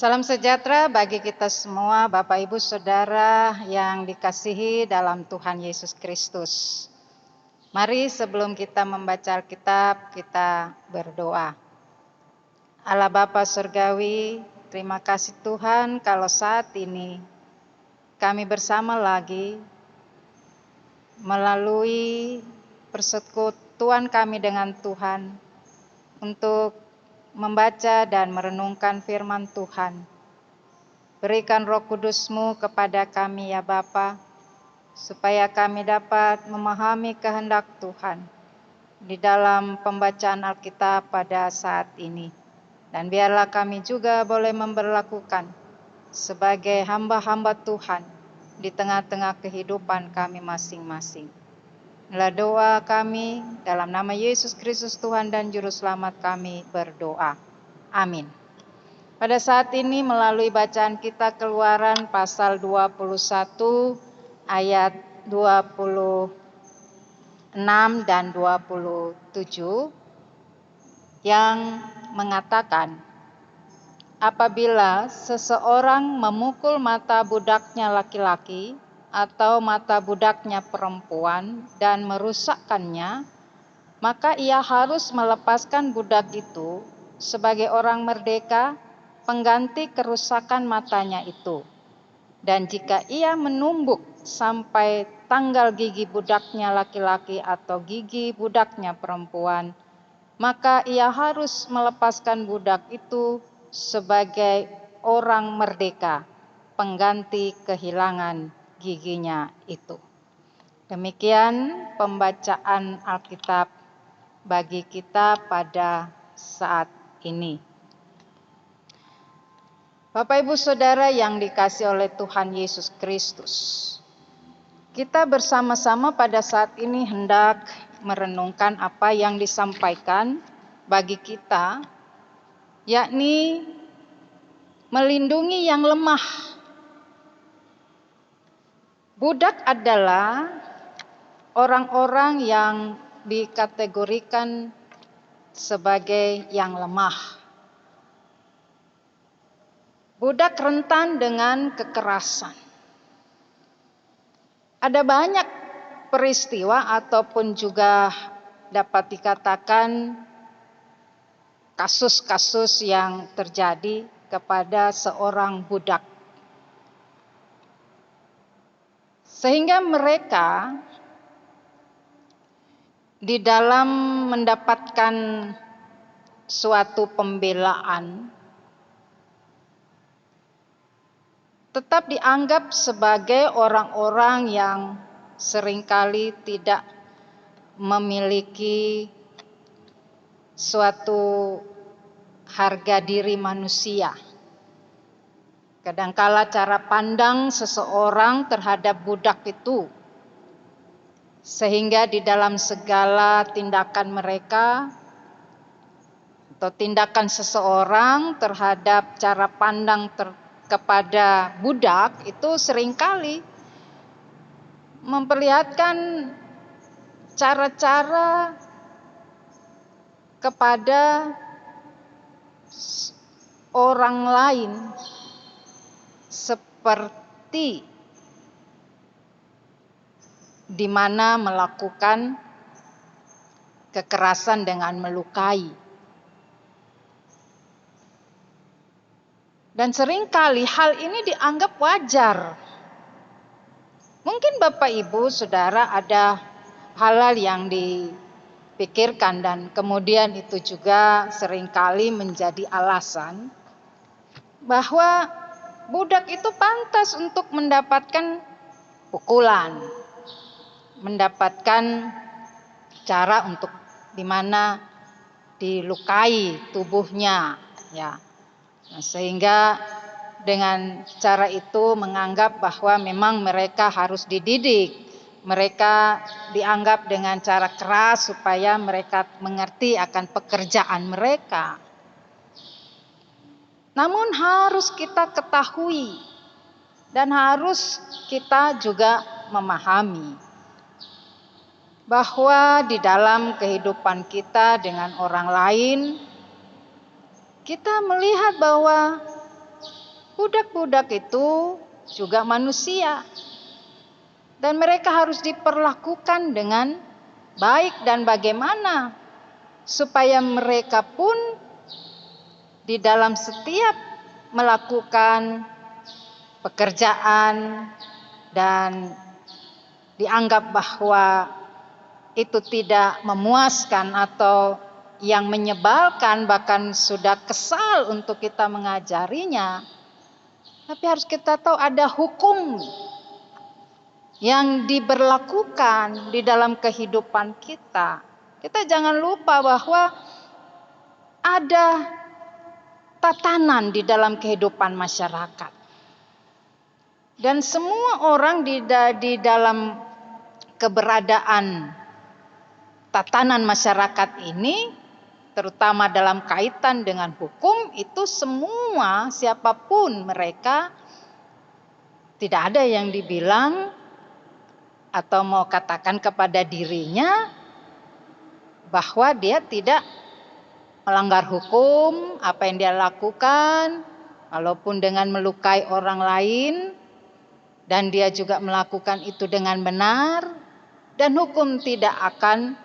Salam sejahtera bagi kita semua, Bapak Ibu Saudara yang dikasihi dalam Tuhan Yesus Kristus. Mari sebelum kita membaca Alkitab, kita berdoa. Allah Bapa Surgawi, terima kasih Tuhan kalau saat ini kami bersama lagi melalui persekutuan kami dengan Tuhan untuk membaca dan merenungkan firman Tuhan. Berikan Roh Kudus-Mu kepada kami ya Bapa, supaya kami dapat memahami kehendak Tuhan di dalam pembacaan Alkitab pada saat ini. Dan biarlah kami juga boleh memberlakukan sebagai hamba-hamba Tuhan di tengah-tengah kehidupan kami masing-masing. Inilah doa kami dalam nama Yesus Kristus Tuhan dan Juru Selamat kami berdoa. Amin. Pada saat ini melalui bacaan kita Keluaran pasal 21 ayat 26 dan 27 yang mengatakan, apabila seseorang memukul mata budaknya laki-laki atau mata budaknya perempuan dan merusakkannya, maka ia harus melepaskan budak itu sebagai orang merdeka, pengganti kerusakan matanya itu. Dan jika ia menumbuk sampai tanggal gigi budaknya laki-laki atau gigi budaknya perempuan, maka ia harus melepaskan budak itu sebagai orang merdeka, pengganti kehilangan giginya itu. Demikian pembacaan Alkitab bagi kita pada saat ini. Bapak Ibu Saudara yang dikasihi oleh Tuhan Yesus Kristus, kita bersama-sama pada saat ini hendak merenungkan apa yang disampaikan bagi kita, yakni melindungi yang lemah. Budak adalah orang-orang yang dikategorikan sebagai yang lemah. Budak rentan dengan kekerasan. Ada banyak peristiwa ataupun juga dapat dikatakan kasus-kasus yang terjadi kepada seorang budak. Sehingga mereka di dalam mendapatkan suatu pembelaan tetap dianggap sebagai orang-orang yang seringkali tidak memiliki suatu harga diri manusia. Kadangkala cara pandang seseorang terhadap budak itu, sehingga di dalam segala tindakan mereka atau tindakan seseorang terhadap cara pandang kepada budak itu seringkali memperlihatkan cara-cara kepada orang lain seperti di mana melakukan kekerasan dengan melukai. Dan seringkali hal ini dianggap wajar. Mungkin Bapak Ibu Saudara ada hal-hal yang dipikirkan dan kemudian itu juga seringkali menjadi alasan bahwa budak itu pantas untuk mendapatkan pukulan, mendapatkan cara untuk di mana dilukai tubuhnya, ya. Nah, sehingga dengan cara itu menganggap bahwa memang mereka harus dididik, mereka dianggap dengan cara keras supaya mereka mengerti akan pekerjaan mereka. Namun harus kita ketahui dan harus kita juga memahami bahwa di dalam kehidupan kita dengan orang lain, kita melihat bahwa budak-budak itu juga manusia. Dan mereka harus diperlakukan dengan baik, dan bagaimana supaya mereka pun di dalam setiap melakukan pekerjaan dan dianggap bahwa itu tidak memuaskan atau yang menyebalkan, bahkan sudah kesal untuk kita mengajarinya. Tapi harus kita tahu ada hukum yang diberlakukan di dalam kehidupan kita. Kita jangan lupa bahwa ada tatanan di dalam kehidupan masyarakat. Dan semua orang di dalam keberadaan tatanan masyarakat ini, terutama dalam kaitan dengan hukum, itu semua siapapun mereka, tidak ada yang dibilang atau mau katakan kepada dirinya bahwa dia tidak melanggar hukum apa yang dia lakukan, walaupun dengan melukai orang lain, dan dia juga melakukan itu dengan benar, dan hukum tidak akan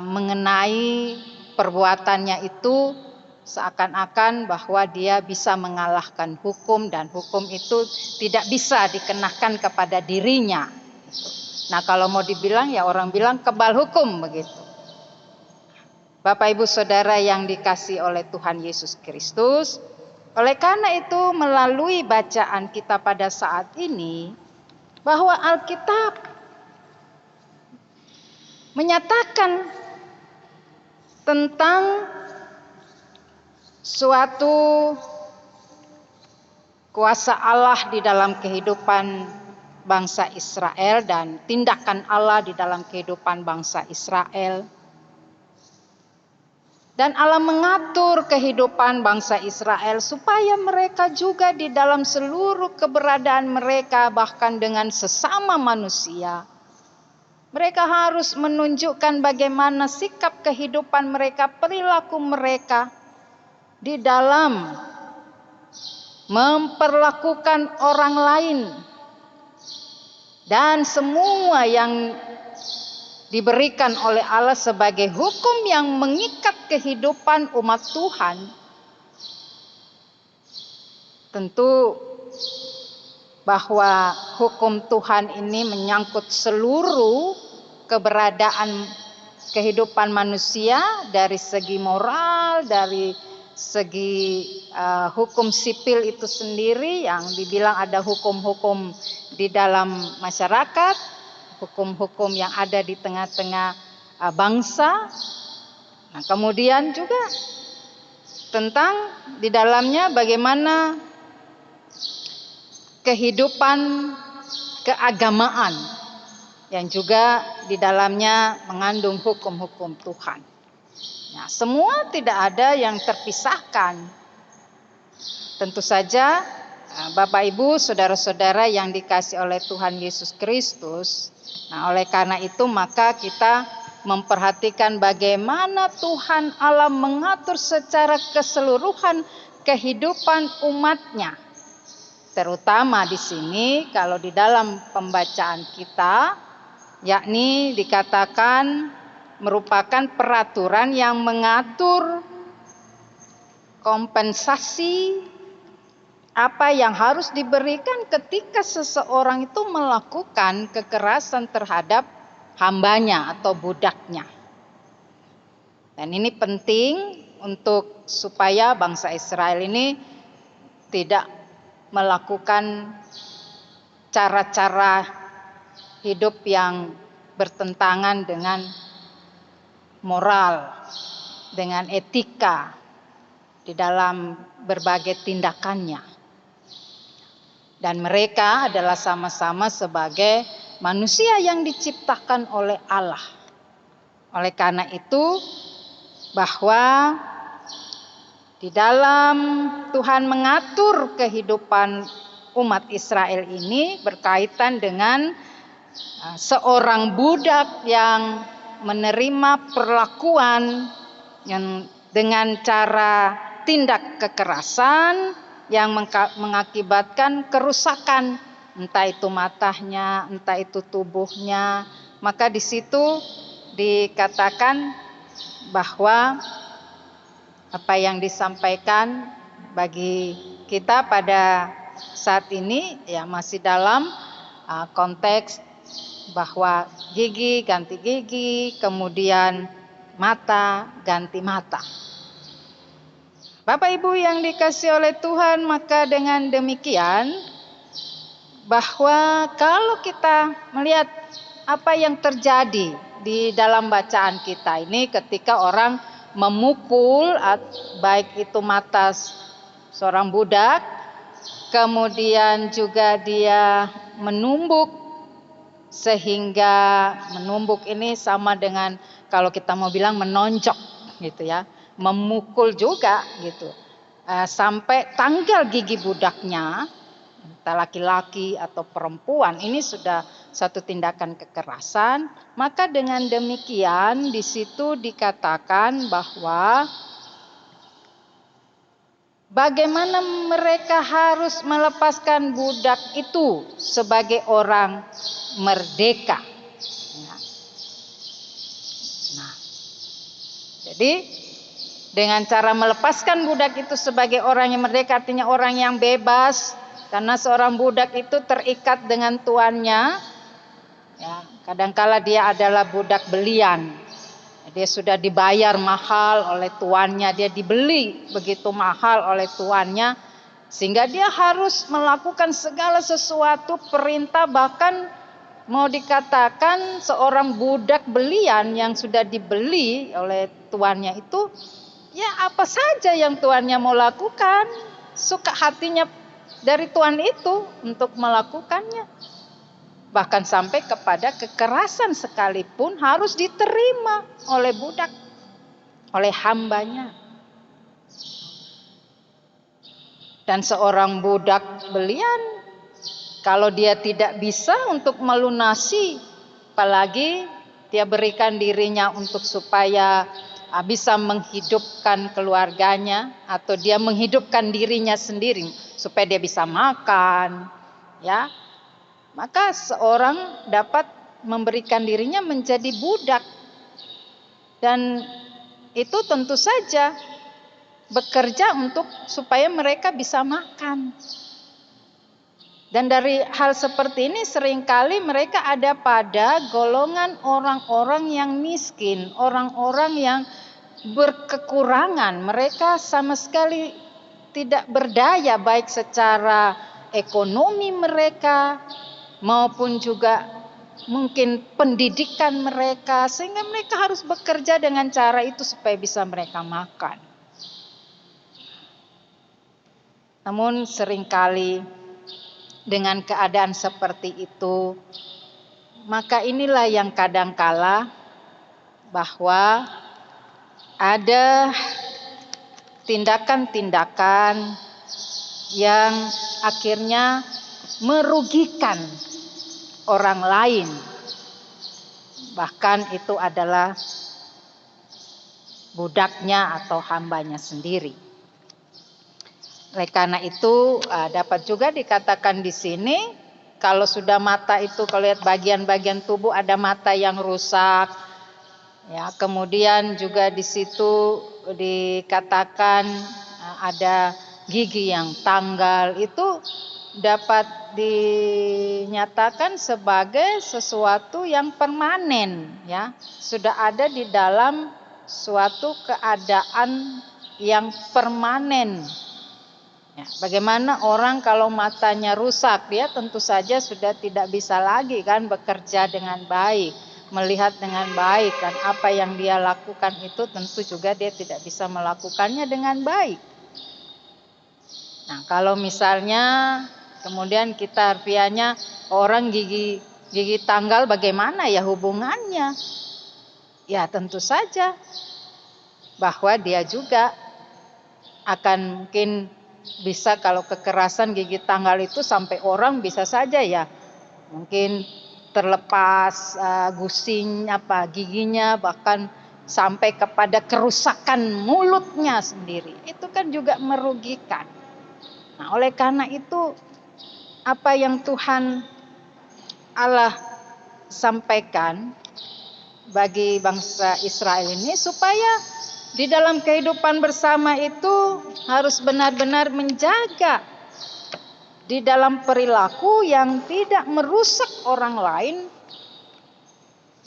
mengenai perbuatannya itu seakan-akan bahwa dia bisa mengalahkan hukum, dan hukum itu tidak bisa dikenakan kepada dirinya. Nah, kalau mau dibilang ya orang bilang kebal hukum begitu. Bapak Ibu Saudara yang dikasihi oleh Tuhan Yesus Kristus, oleh karena itu melalui bacaan kita pada saat ini, bahwa Alkitab menyatakan tentang suatu kuasa Allah di dalam kehidupan bangsa Israel dan tindakan Allah di dalam kehidupan bangsa Israel. Dan Allah mengatur kehidupan bangsa Israel supaya mereka juga di dalam seluruh keberadaan mereka, bahkan dengan sesama manusia, mereka harus menunjukkan bagaimana sikap kehidupan mereka, perilaku mereka di dalam memperlakukan orang lain, dan semua yang diberikan oleh Allah sebagai hukum yang mengikat kehidupan umat Tuhan. Tentu bahwa hukum Tuhan ini menyangkut seluruh keberadaan kehidupan manusia, dari segi moral, dari segi hukum sipil itu sendiri, yang dibilang ada hukum-hukum di dalam masyarakat, hukum-hukum yang ada di tengah-tengah bangsa. Nah, kemudian juga tentang di dalamnya bagaimana kehidupan keagamaan yang juga di dalamnya mengandung hukum-hukum Tuhan. Nah, semua tidak ada yang terpisahkan. Tentu saja Bapak Ibu, saudara-saudara yang dikasihi oleh Tuhan Yesus Kristus. Nah, oleh karena itu maka kita memperhatikan bagaimana Tuhan Allah mengatur secara keseluruhan kehidupan umatnya. Terutama di sini kalau di dalam pembacaan kita, yakni dikatakan merupakan peraturan yang mengatur kompensasi apa yang harus diberikan ketika seseorang itu melakukan kekerasan terhadap hambanya atau budaknya. Dan ini penting untuk supaya bangsa Israel ini tidak melakukan cara-cara hidup yang bertentangan dengan moral, dengan etika di dalam berbagai tindakannya. Dan mereka adalah sama-sama sebagai manusia yang diciptakan oleh Allah. Oleh karena itu, bahwa di dalam Tuhan mengatur kehidupan umat Israel ini berkaitan dengan seorang budak yang menerima perlakuan yang dengan cara tindak kekerasan yang mengakibatkan kerusakan, entah itu matanya, entah itu tubuhnya. Maka di situ dikatakan bahwa apa yang disampaikan bagi kita pada saat ini ya masih dalam konteks bahwa gigi ganti gigi, kemudian mata ganti mata. Bapak Ibu yang dikasihi oleh Tuhan, maka dengan demikian bahwa kalau kita melihat apa yang terjadi di dalam bacaan kita ini ketika orang memukul baik itu mata seorang budak, kemudian juga dia menumbuk, sehingga menumbuk ini sama dengan kalau kita mau bilang menonjok gitu ya, memukul juga gitu, sampai tanggal gigi budaknya, entah laki-laki atau perempuan, ini sudah satu tindakan kekerasan. Maka dengan demikian di situ dikatakan bahwa bagaimana mereka harus melepaskan budak itu sebagai orang merdeka. Nah, jadi dengan cara melepaskan budak itu sebagai orang yang merdeka, artinya orang yang bebas, karena seorang budak itu terikat dengan tuannya. Ya, kadangkala dia adalah budak belian. Dia sudah dibayar mahal oleh tuannya, dia dibeli begitu mahal oleh tuannya, sehingga dia harus melakukan segala sesuatu perintah, bahkan mau dikatakan seorang budak belian yang sudah dibeli oleh tuannya itu, ya apa saja yang tuannya mau lakukan, suka hatinya dari tuan itu untuk melakukannya. Bahkan sampai kepada kekerasan sekalipun harus diterima oleh budak, oleh hambanya. Dan seorang budak belian, kalau dia tidak bisa untuk melunasi, apalagi dia berikan dirinya untuk supaya bisa menghidupkan keluarganya, atau dia menghidupkan dirinya sendiri supaya dia bisa makan, ya, maka seorang dapat memberikan dirinya menjadi budak. Dan itu tentu saja bekerja untuk supaya mereka bisa makan. Dan dari hal seperti ini seringkali mereka ada pada golongan orang-orang yang miskin, orang-orang yang berkekurangan. Mereka sama sekali tidak berdaya, baik secara ekonomi mereka maupun juga mungkin pendidikan mereka, sehingga mereka harus bekerja dengan cara itu supaya bisa mereka makan. Namun seringkali dengan keadaan seperti itu, maka inilah yang kadangkala bahwa ada tindakan-tindakan yang akhirnya merugikan orang lain, bahkan itu adalah budaknya atau hambanya sendiri. Oleh karena itu dapat juga dikatakan di sini, kalau sudah mata itu, kalau lihat bagian-bagian tubuh ada mata yang rusak, ya, kemudian juga di situ dikatakan ada gigi yang tanggal, itu dapat dinyatakan sebagai sesuatu yang permanen, ya, sudah ada di dalam suatu keadaan yang permanen. Ya, bagaimana orang kalau matanya rusak, dia tentu saja sudah tidak bisa lagi kan bekerja dengan baik, melihat dengan baik, dan apa yang dia lakukan itu tentu juga dia tidak bisa melakukannya dengan baik. Nah, kalau misalnya kemudian kita harfiahnya orang gigi tanggal, bagaimana ya hubungannya? Ya tentu saja bahwa dia juga akan mungkin bisa, kalau kekerasan gigi tanggal itu sampai orang bisa saja ya mungkin terlepas gusing giginya, bahkan sampai kepada kerusakan mulutnya sendiri. Itu kan juga merugikan. Nah, oleh karena itu apa yang Tuhan Allah sampaikan bagi bangsa Israel ini supaya di dalam kehidupan bersama itu harus benar-benar menjaga di dalam perilaku yang tidak merusak orang lain,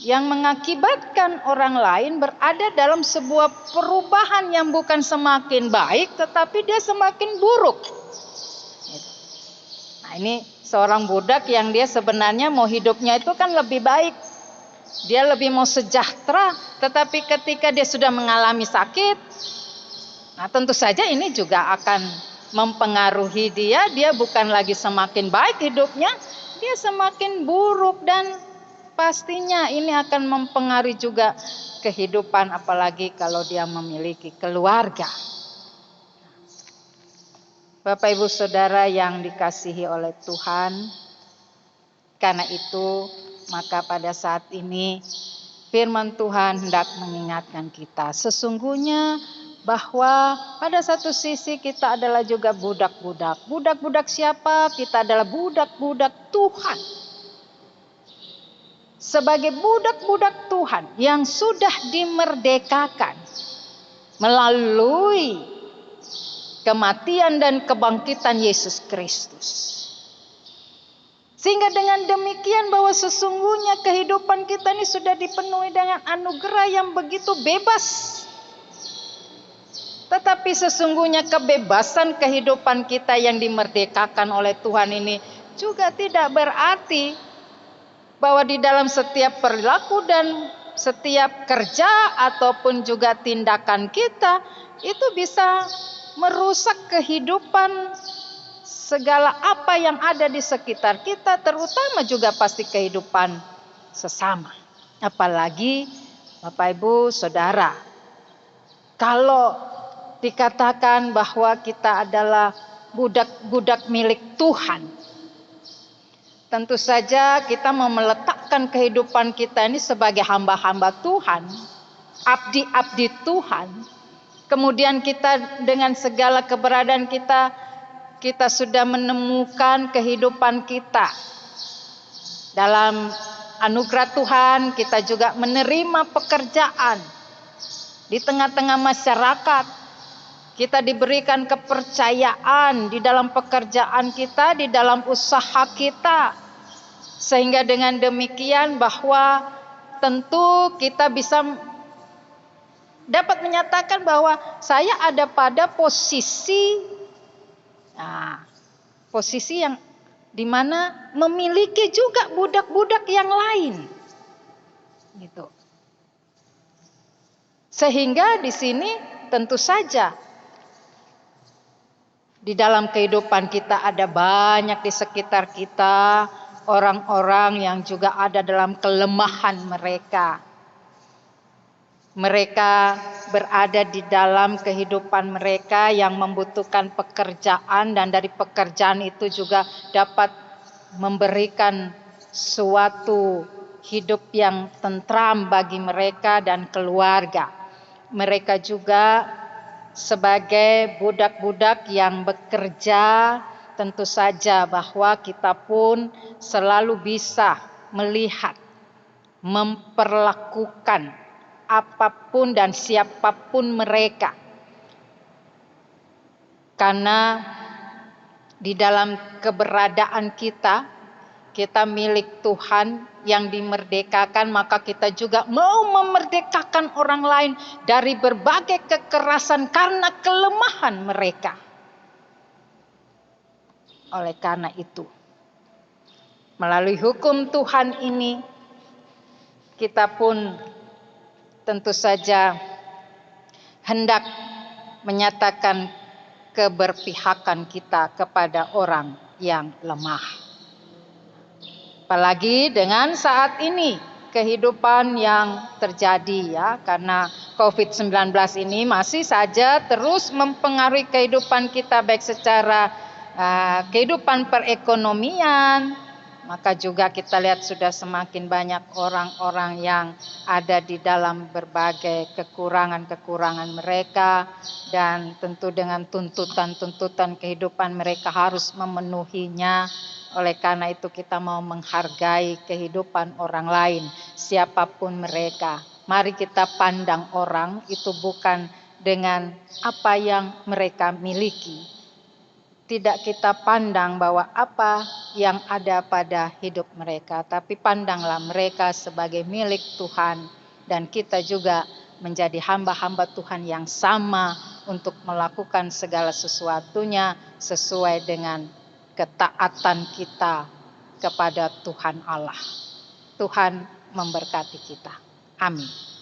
yang mengakibatkan orang lain berada dalam sebuah perubahan yang bukan semakin baik tetapi dia semakin buruk. Nah, ini seorang budak yang dia sebenarnya mau hidupnya itu kan lebih baik. Dia lebih mau sejahtera, tetapi ketika dia sudah mengalami sakit, nah tentu saja ini juga akan mempengaruhi dia bukan lagi semakin baik hidupnya, dia semakin buruk dan pastinya ini akan mempengaruhi juga kehidupan apalagi kalau dia memiliki keluarga. Bapak Ibu Saudara yang dikasihi oleh Tuhan, karena itu maka pada saat ini firman Tuhan hendak mengingatkan kita sesungguhnya bahwa pada satu sisi kita adalah juga budak-budak. Budak-budak siapa? Kita adalah budak-budak Tuhan. Sebagai budak-budak Tuhan yang sudah dimerdekakan melalui kematian dan kebangkitan Yesus Kristus. Sehingga dengan demikian bahwa sesungguhnya kehidupan kita ini sudah dipenuhi dengan anugerah yang begitu bebas. Tetapi sesungguhnya kebebasan kehidupan kita yang dimerdekakan oleh Tuhan ini juga tidak berarti bahwa di dalam setiap perilaku dan setiap kerja ataupun juga tindakan kita itu bisa merusak kehidupan segala apa yang ada di sekitar kita, terutama juga pasti kehidupan sesama. Apalagi Bapak Ibu Saudara, kalau dikatakan bahwa kita adalah budak-budak milik Tuhan, tentu saja kita mau meletakkan kehidupan kita ini sebagai hamba-hamba Tuhan, abdi-abdi Tuhan. Kemudian kita dengan segala keberadaan kita sudah menemukan kehidupan kita. Dalam anugerah Tuhan kita juga menerima pekerjaan. Di tengah-tengah masyarakat kita diberikan kepercayaan di dalam pekerjaan kita, di dalam usaha kita. Sehingga dengan demikian bahwa tentu kita bisa dapat menyatakan bahwa saya ada pada posisi yang dimana memiliki juga budak-budak yang lain, gitu. Sehingga di sini tentu saja di dalam kehidupan kita ada banyak di sekitar kita orang-orang yang juga ada dalam kelemahan mereka. Mereka berada di dalam kehidupan mereka yang membutuhkan pekerjaan dan dari pekerjaan itu juga dapat memberikan suatu hidup yang tentram bagi mereka dan keluarga. Mereka juga sebagai budak-budak yang bekerja, tentu saja bahwa kita pun selalu bisa melihat, memperlakukan apapun dan siapapun mereka. Karena di dalam keberadaan kita milik Tuhan yang dimerdekakan, maka kita juga mau memerdekakan orang lain dari berbagai kekerasan karena kelemahan mereka. Oleh karena itu, melalui hukum Tuhan ini, kita pun tentu saja hendak menyatakan keberpihakan kita kepada orang yang lemah. Apalagi dengan saat ini kehidupan yang terjadi ya, karena COVID-19 ini masih saja terus mempengaruhi kehidupan kita baik secara kehidupan perekonomian maka juga kita lihat sudah semakin banyak orang-orang yang ada di dalam berbagai kekurangan-kekurangan mereka, dan tentu dengan tuntutan-tuntutan kehidupan mereka harus memenuhinya. Oleh karena itu kita mau menghargai kehidupan orang lain, siapapun mereka. Mari kita pandang orang itu bukan dengan apa yang mereka miliki. Tidak kita pandang bahwa apa yang ada pada hidup mereka, tapi pandanglah mereka sebagai milik Tuhan, dan kita juga menjadi hamba-hamba Tuhan yang sama untuk melakukan segala sesuatunya sesuai dengan ketaatan kita kepada Tuhan Allah. Tuhan memberkati kita. Amin.